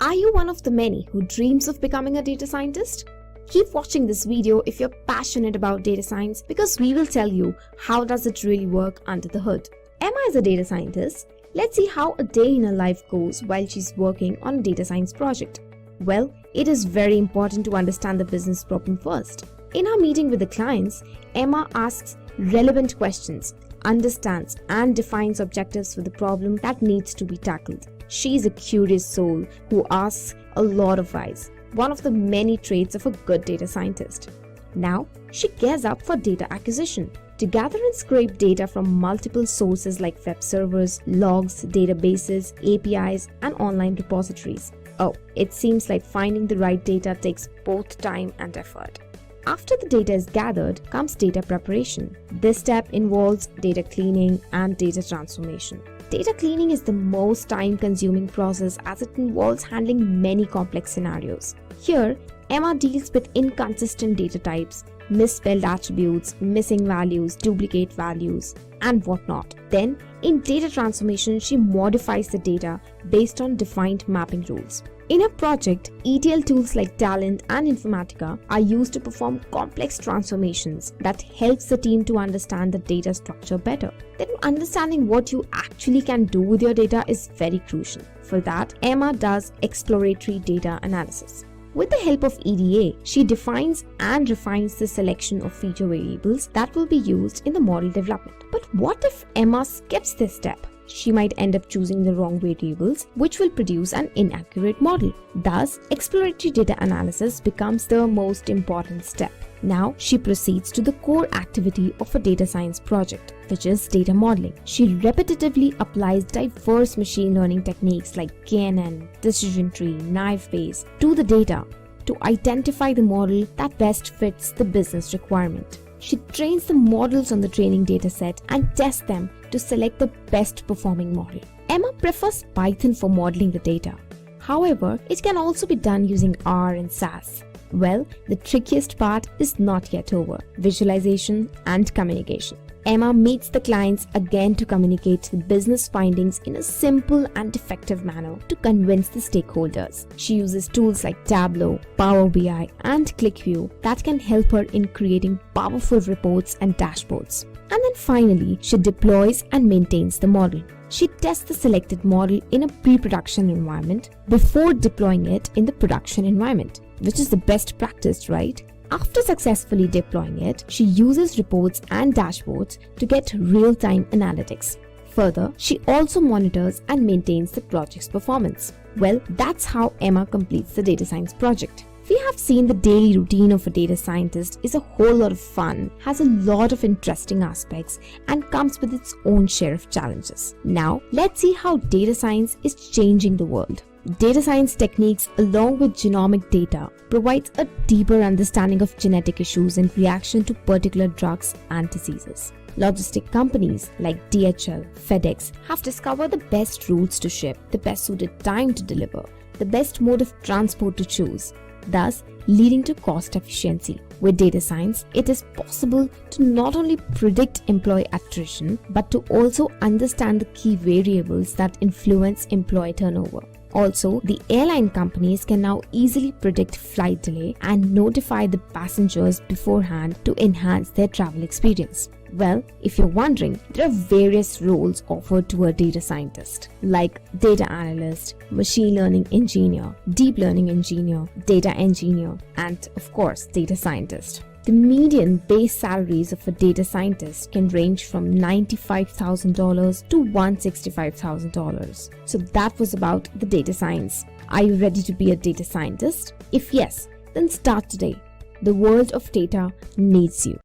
Are you one of the many who dreams of becoming a data scientist? Keep watching this video if you're passionate about data science, because we will tell you how does it really work under the hood. Emma is a data scientist. Let's see how a day in her life goes while she's working on a data science project. Well, it is very important to understand the business problem first. In our meeting with the clients, Emma asks relevant questions, understands and defines objectives for the problem that needs to be tackled. She is a curious soul who asks a lot of whys, one of the many traits of a good data scientist. Now, she gears up for data acquisition to gather and scrape data from multiple sources like web servers, logs, databases, APIs, and online repositories. Oh, it seems like finding the right data takes both time and effort. After the data is gathered comes data preparation. This step involves data cleaning and data transformation. Data cleaning is the most time-consuming process as it involves handling many complex scenarios. Here, Emma deals with inconsistent data types, misspelled attributes, missing values, duplicate values, and whatnot. Then, in data transformation, she modifies the data based on defined mapping rules. In her project, ETL tools like Talent and Informatica are used to perform complex transformations that helps the team to understand the data structure better. Then understanding what you actually can do with your data is very crucial. For that, Emma does exploratory data analysis. With the help of EDA, she defines and refines the selection of feature variables that will be used in the model development. But what if Emma skips this step? She might end up choosing the wrong variables, which will produce an inaccurate model. Thus, exploratory data analysis becomes the most important step. Now, she proceeds to the core activity of a data science project, which is data modeling. She repetitively applies diverse machine learning techniques like KNN, decision tree, naive Bayes to the data to identify the model that best fits the business requirement. She trains the models on the training dataset and tests them to select the best performing model. Emma prefers Python for modeling the data. However, it can also be done using R and SAS. Well, the trickiest part is not yet over: visualization and communication. Emma meets the clients again to communicate the business findings in a simple and effective manner to convince the stakeholders. She uses tools like Tableau, Power BI, and ClickView that can help her in creating powerful reports and dashboards. And then finally, she deploys and maintains the model. She tests the selected model in a pre-production environment before deploying it in the production environment, which is the best practice, right? After successfully deploying it, she uses reports and dashboards to get real-time analytics. Further, she also monitors and maintains the project's performance. Well, that's how Emma completes the data science project. We have seen the daily routine of a data scientist is a whole lot of fun, has a lot of interesting aspects, and comes with its own share of challenges. Now, let's see how data science is changing the world. Data science techniques, along with genomic data, provides a deeper understanding of genetic issues in reaction to particular drugs and diseases. Logistic companies like DHL, FedEx have discovered the best routes to ship, the best suited time to deliver, the best mode of transport to choose, thus leading to cost efficiency. With data science, it is possible to not only predict employee attrition, but to also understand the key variables that influence employee turnover. Also, the airline companies can now easily predict flight delay and notify the passengers beforehand to enhance their travel experience. Well, if you're wondering, there are various roles offered to a data scientist, like data analyst, machine learning engineer, deep learning engineer, data engineer, and of course, data scientist. The median base salaries of a data scientist can range from $95,000 to $165,000. So that was about the data science. Are you ready to be a data scientist? If yes, then start today. The world of data needs you.